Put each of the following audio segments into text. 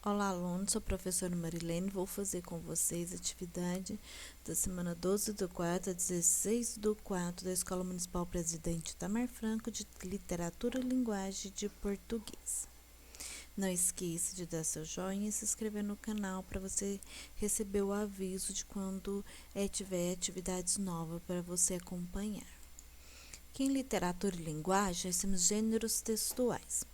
Olá, alunos, sou a professora Marilene, vou fazer com vocês a atividade da semana 12 do 4 a 16 do 4 da Escola Municipal Presidente Itamar Franco de Literatura e Linguagem de Português. Não esqueça de dar seu joinha e se inscrever no canal para você receber o aviso de quando tiver atividades novas para você acompanhar. Aqui em Literatura e Linguagem, nós temos gêneros textuais.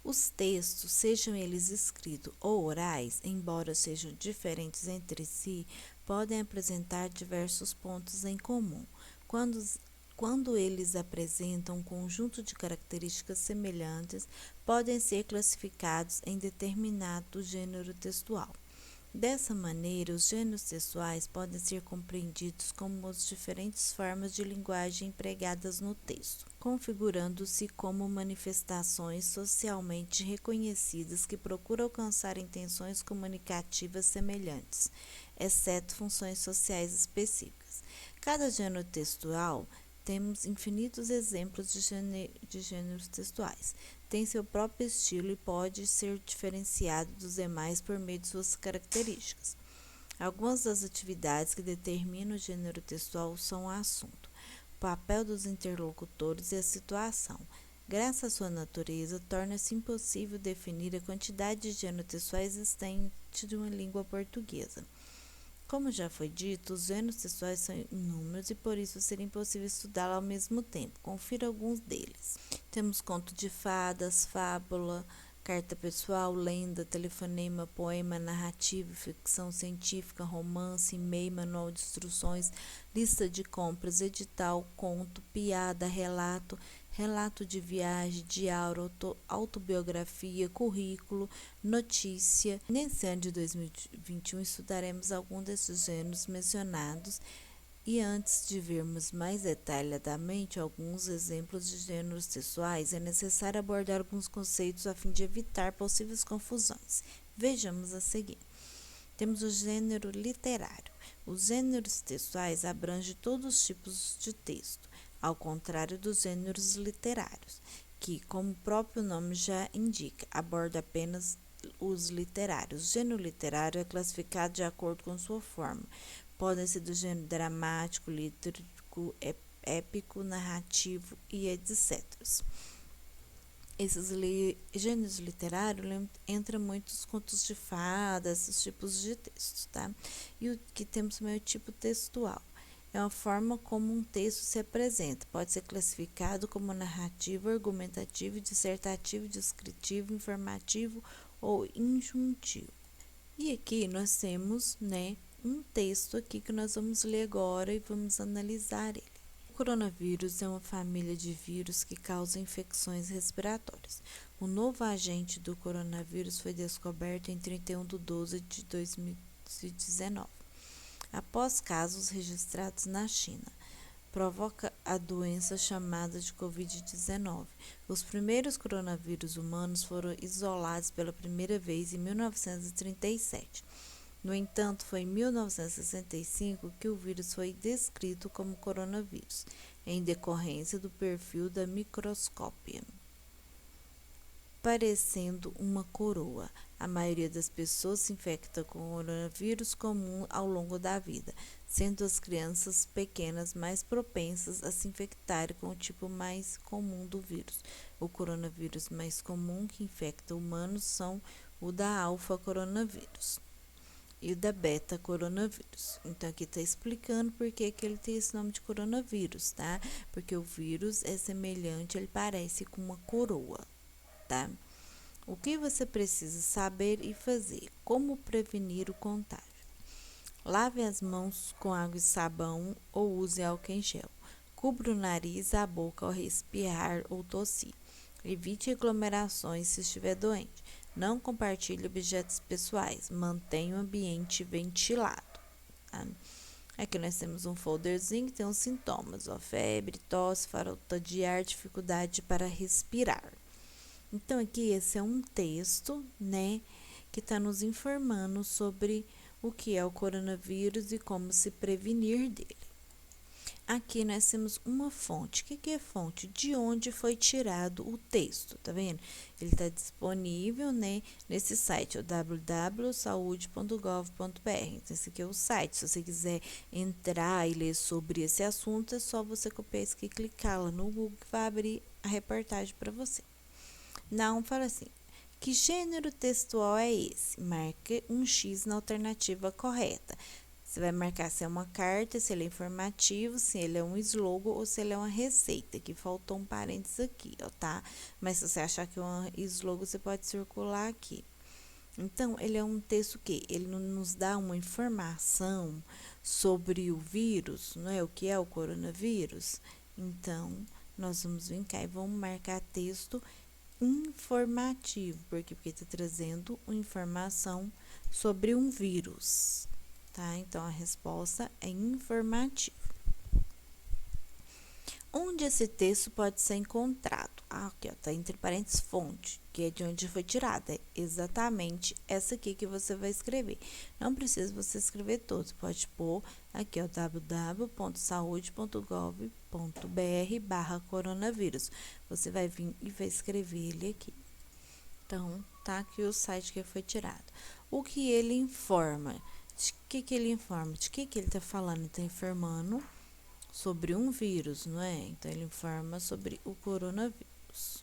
Os textos, sejam eles escritos ou orais, embora sejam diferentes entre si, podem apresentar diversos pontos em comum. Quando eles apresentam um conjunto de características semelhantes, podem ser classificados em determinado gênero textual. Dessa maneira, os gêneros textuais podem ser compreendidos como as diferentes formas de linguagem empregadas no texto, configurando-se como manifestações socialmente reconhecidas que procuram alcançar intenções comunicativas semelhantes, exceto funções sociais específicas. Cada gênero textual temos infinitos exemplos de gêneros textuais. Tem seu próprio estilo e pode ser diferenciado dos demais por meio de suas características. Algumas das atividades que determinam o gênero textual são o assunto, o papel dos interlocutores e a situação. Graças à sua natureza, torna-se impossível definir a quantidade de gêneros textuais existente de uma língua portuguesa. Como já foi dito, os gêneros textuais são inúmeros e por isso seria impossível estudá-los ao mesmo tempo. Confira alguns deles. Temos conto de fadas, fábula, carta pessoal, lenda, telefonema, poema, narrativa, ficção científica, romance, e-mail, manual de instruções, lista de compras, edital, conto, piada, relato, relato de viagem, diário, autobiografia, currículo, notícia. Nesse ano de 2021 estudaremos alguns desses gêneros mencionados e antes de vermos mais detalhadamente alguns exemplos de gêneros textuais, é necessário abordar alguns conceitos a fim de evitar possíveis confusões. Vejamos a seguir. Temos o gênero literário. Os gêneros textuais abrangem todos os tipos de texto, ao contrário dos gêneros literários, que, como o próprio nome já indica, aborda apenas os literários. O gênero literário é classificado de acordo com sua forma. Podem ser do gênero dramático, lírico, épico, narrativo e etc. Esses gêneros literários entram muitos contos de fadas, esses tipos de textos, tá? E o que temos também é o tipo textual. É uma forma como um texto se apresenta. Pode ser classificado como narrativo, argumentativo, dissertativo, descritivo, informativo ou injuntivo. E aqui nós temos, um texto aqui que nós vamos ler agora e vamos analisar ele. O coronavírus é uma família de vírus que causam infecções respiratórias. O novo agente do coronavírus foi descoberto em 31 de 12 de 2019, após casos registrados na China. Provoca a doença chamada de Covid-19. Os primeiros coronavírus humanos foram isolados pela primeira vez em 1937. No entanto, foi em 1965 que o vírus foi descrito como coronavírus, em decorrência do perfil da microscópia, parecendo uma coroa. A maioria das pessoas se infecta com coronavírus comum ao longo da vida, sendo as crianças pequenas mais propensas a se infectarem com o tipo mais comum do vírus. O coronavírus mais comum que infecta humanos são o da alfa-coronavírus e o da beta-coronavírus. Então, aqui está explicando por que ele tem esse nome de coronavírus, tá? Porque o vírus é semelhante, ele parece com uma coroa, tá? O que você precisa saber e fazer? Como prevenir o contágio? Lave as mãos com água e sabão ou use álcool em gel. Cubra o nariz e a boca ao respirar ou tossir. Evite aglomerações se estiver doente. Não compartilhe objetos pessoais. Mantenha o ambiente ventilado. Tá? Aqui nós temos um folderzinho que tem os sintomas: febre, tosse, falta de ar, dificuldade para respirar. Então, aqui esse é um texto, que está nos informando sobre o que é o coronavírus e como se prevenir dele. Aqui nós temos uma fonte. O que é fonte? De onde foi tirado o texto, tá vendo? Ele está disponível, né, nesse site, o www.saude.gov.br. Então, esse aqui é o site. Se você quiser entrar e ler sobre esse assunto, é só você copiar isso aqui e clicar lá no Google que vai abrir a reportagem para você. Não, fala assim, que gênero textual é esse? Marque um X na alternativa correta. Você vai marcar se é uma carta, se ele é informativo, se ele é um slogan ou se ele é uma receita, que faltou um parênteses aqui, ó, tá? Mas se você achar que é um slogan, você pode circular aqui. Então, ele é um texto que ele nos dá uma informação sobre o vírus, não é? O que é o coronavírus? Então, nós vamos vir cá e vamos marcar texto informativo, porque está trazendo uma informação sobre um vírus, tá? Então, a resposta é informativo. Onde esse texto pode ser encontrado? Aqui, ó, tá entre parênteses fonte, que é de onde foi tirada. É exatamente essa aqui que você vai escrever. Não precisa você escrever todos, pode pôr aqui, ó, www.saude.gov.br/coronavírus. Você vai vir e vai escrever ele aqui. Então, tá aqui o site que foi tirado. O que ele informa? De que ele informa? De que ele tá falando? Ele tá informando sobre um vírus, não é? Então, ele informa sobre o coronavírus.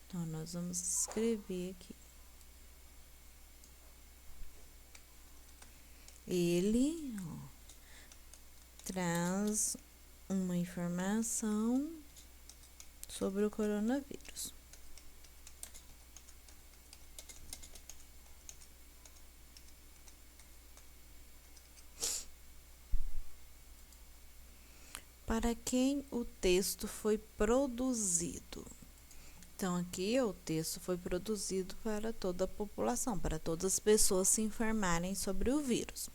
Então, nós vamos escrever aqui. Ele, ó, traz uma informação sobre o coronavírus. Para quem o texto foi produzido? Então, aqui o texto foi produzido para toda a população, para todas as pessoas se informarem sobre o vírus.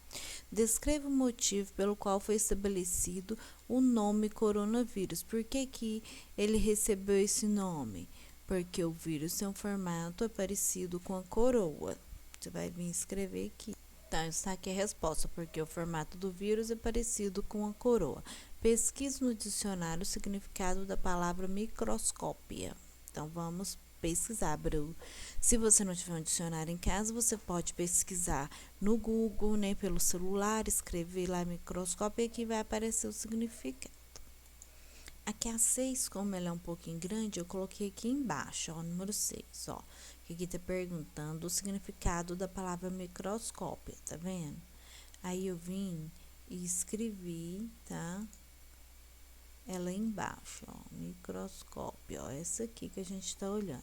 Descreva o motivo pelo qual foi estabelecido o nome coronavírus. Por que ele recebeu esse nome? Porque o vírus tem um formato parecido com a coroa. Você vai vir escrever aqui. Então, está aqui a resposta, porque o formato do vírus é parecido com a coroa. Pesquise no dicionário o significado da palavra microscópia. Então, vamos pesquisar, Bru. Se você não tiver um dicionário em casa, você pode pesquisar no Google, né, pelo celular, escrever lá microscópio e aqui vai aparecer o significado. Aqui a 6, como ela é um pouquinho grande, eu coloquei aqui embaixo, ó, número 6, ó. Que aqui tá perguntando o significado da palavra microscópio, tá vendo? Aí eu vim e escrevi, tá? Ela embaixo, ó, microscópio, ó, essa aqui que a gente tá olhando.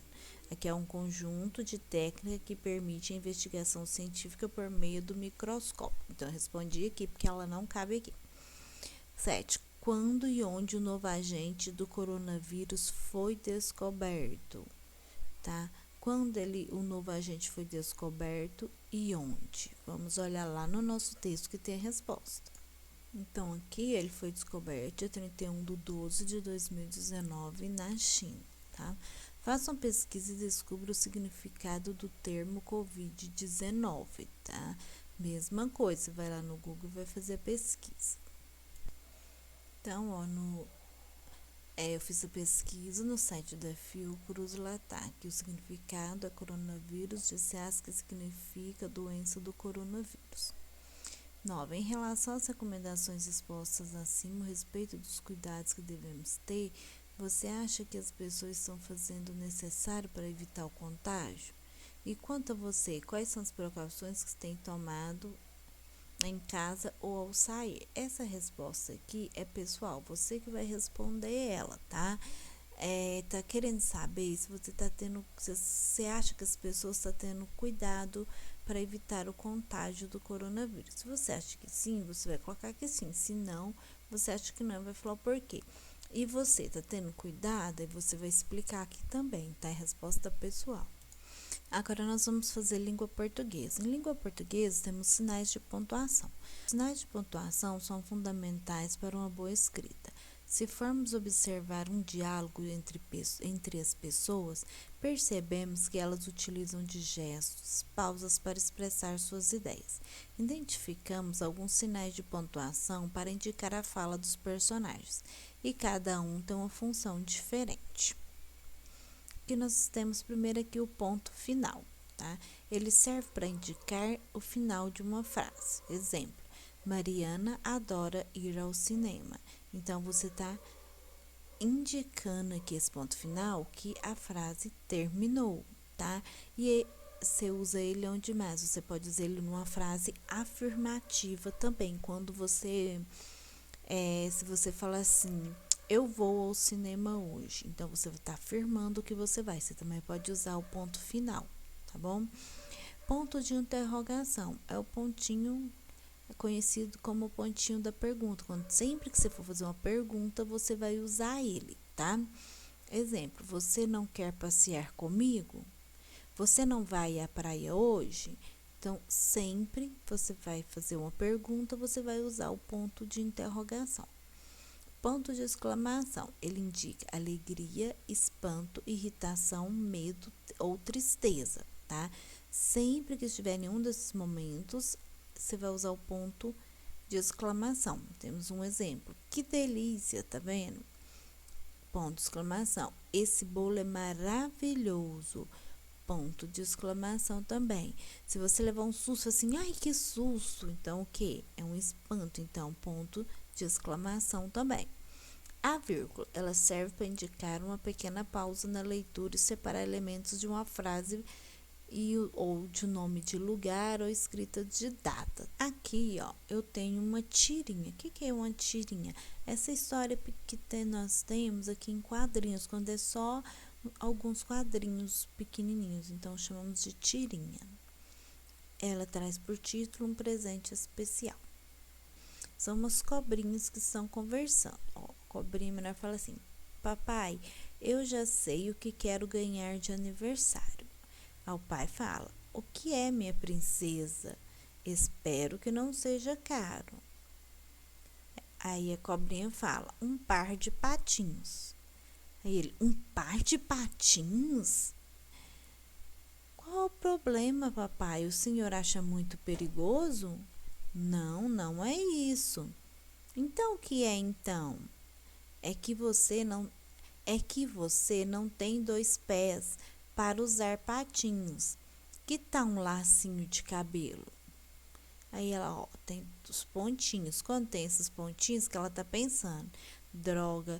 Aqui é um conjunto de técnicas que permite a investigação científica por meio do microscópio. Então, eu respondi aqui porque ela não cabe aqui. 7. Quando e onde o novo agente do coronavírus foi descoberto, tá? Quando o novo agente foi descoberto e onde? Vamos olhar lá no nosso texto que tem a resposta. Então, aqui ele foi descoberto dia 31/12/2019 na China, tá? Faça uma pesquisa e descubra o significado do termo Covid-19, tá? Mesma coisa, vai lá no Google e vai fazer a pesquisa. Então, ó, eu fiz a pesquisa no site da Fiocruz Latar, que o significado é coronavírus, disse que significa doença do coronavírus. 9. Em relação às recomendações expostas acima a respeito dos cuidados que devemos ter, você acha que as pessoas estão fazendo o necessário para evitar o contágio? E quanto a você, quais são as precauções que tem tomado em casa ou ao sair? Essa resposta aqui é pessoal, você que vai responder ela, tá? Tá querendo saber se você tá tendo, se você acha que as pessoas estão tendo cuidado para evitar o contágio do coronavírus. Se você acha que sim, você vai colocar que sim. Se não, você acha que não, vai falar o porquê. E você tá tendo cuidado? E você vai explicar aqui também, tá? A resposta pessoal. Agora nós vamos fazer língua portuguesa. Em língua portuguesa temos sinais de pontuação. Os sinais de pontuação são fundamentais para uma boa escrita. Se formos observar um diálogo entre as pessoas, percebemos que elas utilizam de gestos, pausas para expressar suas ideias. Identificamos alguns sinais de pontuação para indicar a fala dos personagens, e cada um tem uma função diferente. Aqui nós temos primeiro aqui o ponto final, tá? Ele serve para indicar o final de uma frase. Exemplo: Mariana adora ir ao cinema. Então, você está indicando aqui esse ponto final que a frase terminou, tá? E você usa ele onde mais? Você pode usar ele numa frase afirmativa também, quando você, se você fala assim, eu vou ao cinema hoje. Então, você está afirmando que você vai. Você também pode usar o ponto final, tá bom? Ponto de interrogação é o pontinho conhecido como o pontinho da pergunta. Sempre que você for fazer uma pergunta, você vai usar ele, tá? Exemplo: você não quer passear comigo? Você não vai à praia hoje? Então, sempre você vai fazer uma pergunta, você vai usar o ponto de interrogação. Ponto de exclamação, ele indica alegria, espanto, irritação, medo ou tristeza, tá? Sempre que estiver em um desses momentos, você vai usar o ponto de exclamação. Temos um exemplo: que delícia, tá vendo? Ponto de exclamação. Esse bolo é maravilhoso. Ponto de exclamação também. Se você levar um susto assim, ai que susto, então o que? É um espanto, então ponto de exclamação também. A vírgula, ela serve para indicar uma pequena pausa na leitura e separar elementos de uma frase ou de nome de lugar ou escrita de data. Aqui, ó, eu tenho uma tirinha. O que é uma tirinha? Essa história que nós temos aqui em quadrinhos, quando é só alguns quadrinhos pequenininhos, então chamamos de tirinha. Ela traz por título um presente especial. São umas cobrinhas que estão conversando. Ó, a cobrinha menor fala assim: papai, eu já sei o que quero ganhar de aniversário. Ao pai fala: o que é, minha princesa? Espero que não seja caro. Aí a cobrinha fala: um par de patinhos. Aí ele: um par de patinhos? Qual o problema, papai? O senhor acha muito perigoso? Não, não é isso. Então o que é então? É que você não tem 2 pés para usar patinhos. Que tal um lacinho de cabelo? Aí ela, ó, tem os pontinhos. Quando tem esses pontinhos, que ela tá pensando: droga,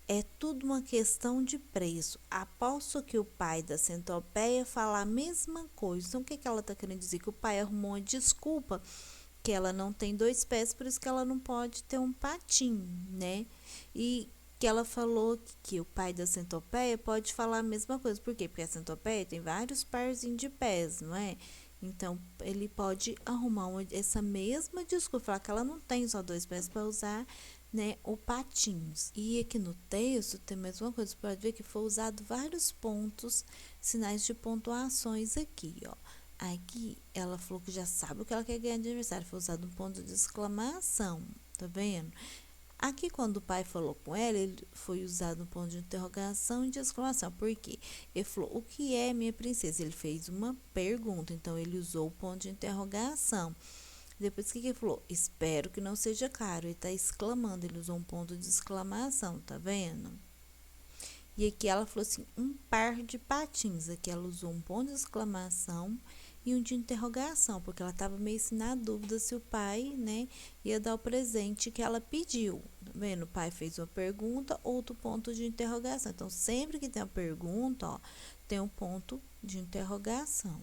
é tudo uma questão de preço. Aposto que o pai da centopeia fala a mesma coisa. Então, o que ela tá querendo dizer? Que o pai arrumou uma desculpa, que ela não tem 2 pés, por isso que ela não pode ter um patinho, né? E que ela falou que o pai da centopeia pode falar a mesma coisa. Por quê? Porque a centopeia tem vários parzinhos de pés, não é? Então, ele pode arrumar essa mesma desculpa, falar que ela não tem só 2 pés para usar, né, o patins. E aqui no texto tem mais uma coisa, você pode ver que foi usado vários pontos, sinais de pontuações aqui, ó. Aqui ela falou que já sabe o que ela quer ganhar de aniversário, foi usado um ponto de exclamação, tá vendo? Aqui, quando o pai falou com ela, ele foi usado um ponto de interrogação e de exclamação. Por quê? Ele falou: o que é, minha princesa? Ele fez uma pergunta, então ele usou o ponto de interrogação. Depois, o que ele falou? Espero que não seja caro. Ele está exclamando, ele usou um ponto de exclamação, tá vendo? E aqui ela falou assim: um par de patins. Aqui ela usou um ponto de exclamação e um de interrogação, porque ela estava meio assim na dúvida se o pai, né, ia dar o presente que ela pediu. Tá vendo? O pai fez uma pergunta, outro ponto de interrogação. Então, sempre que tem uma pergunta, ó, tem um ponto de interrogação.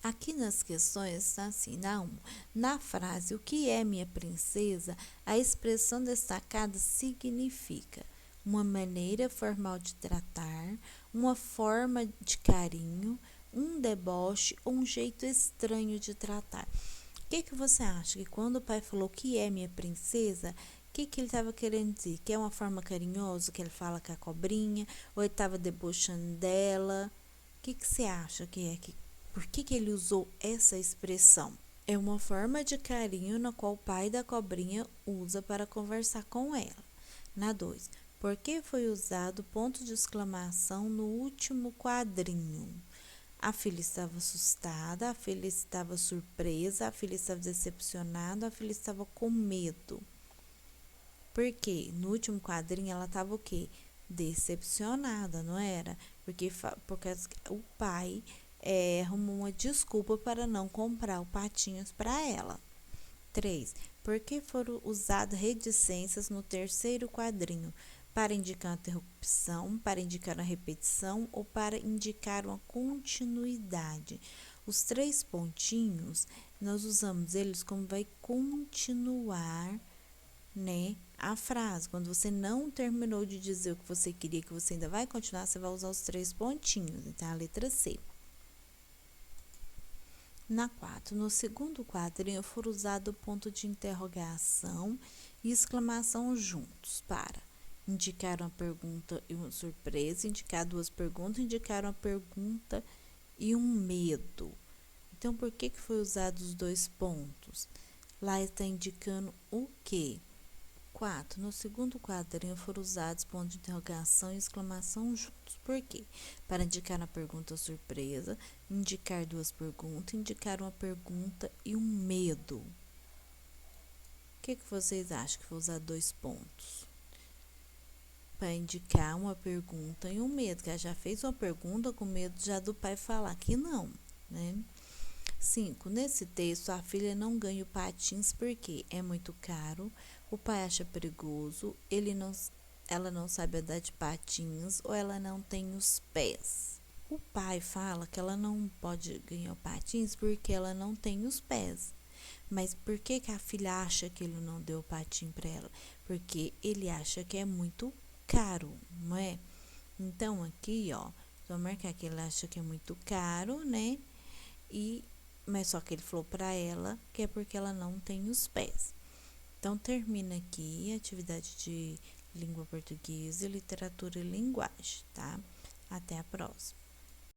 Aqui nas questões está assim: na frase o que é, minha princesa, a expressão destacada significa uma maneira formal de tratar, uma forma de carinho, um deboche ou um jeito estranho de tratar. O que você acha? Que quando o pai falou que é minha princesa, o que ele estava querendo dizer? Que é uma forma carinhosa que ele fala com a cobrinha? Ou ele estava debochando dela? O que você acha que é? Por que ele usou essa expressão? é uma forma de carinho na qual o pai da cobrinha usa para conversar com ela. Na 2, por que foi usado ponto de exclamação no último quadrinho? A filha estava assustada, a filha estava surpresa, a filha estava decepcionada, a filha estava com medo. Porque no último quadrinho ela estava o quê? Decepcionada, não era? Porque o pai arrumou uma desculpa para não comprar o Patinhos para ela. 3. Por que foram usadas reticências no terceiro quadrinho? Para indicar uma interrupção, para indicar uma repetição ou para indicar uma continuidade? Os 3 pontinhos, nós usamos eles como vai continuar, né, a frase. Quando você não terminou de dizer o que você queria, que você ainda vai continuar, você vai usar os 3 pontinhos. Então, a letra C. Na 4, no segundo quadrinho, foram usados ponto de interrogação e exclamação juntos para indicar uma pergunta e uma surpresa, indicar 2 perguntas, indicar uma pergunta e um medo. Então, por que foi usado os 2 pontos? Lá está indicando o quê? 4. No segundo quadrinho foram usados pontos de interrogação e exclamação juntos. Por quê? Para indicar uma pergunta surpresa, indicar 2 perguntas, indicar uma pergunta e um medo. O que vocês acham que foi usar 2 pontos? Para indicar uma pergunta e um medo, que ela já fez uma pergunta com medo já do pai falar que não, né? 5. Nesse texto, a filha não ganha o patins porque é muito caro, o pai acha perigoso, ela não sabe andar de patins ou ela não tem os pés. O pai fala que ela não pode ganhar o patins porque ela não tem os pés. Mas por que a filha acha que ele não deu o patim para ela? Porque ele acha que é muito caro, não é? Então, aqui, ó, vou marcar que ele acha que é muito caro, né? Mas só que ele falou para ela que é porque ela não tem os pés. Então, termina aqui a atividade de língua portuguesa, literatura e linguagem, tá? Até a próxima.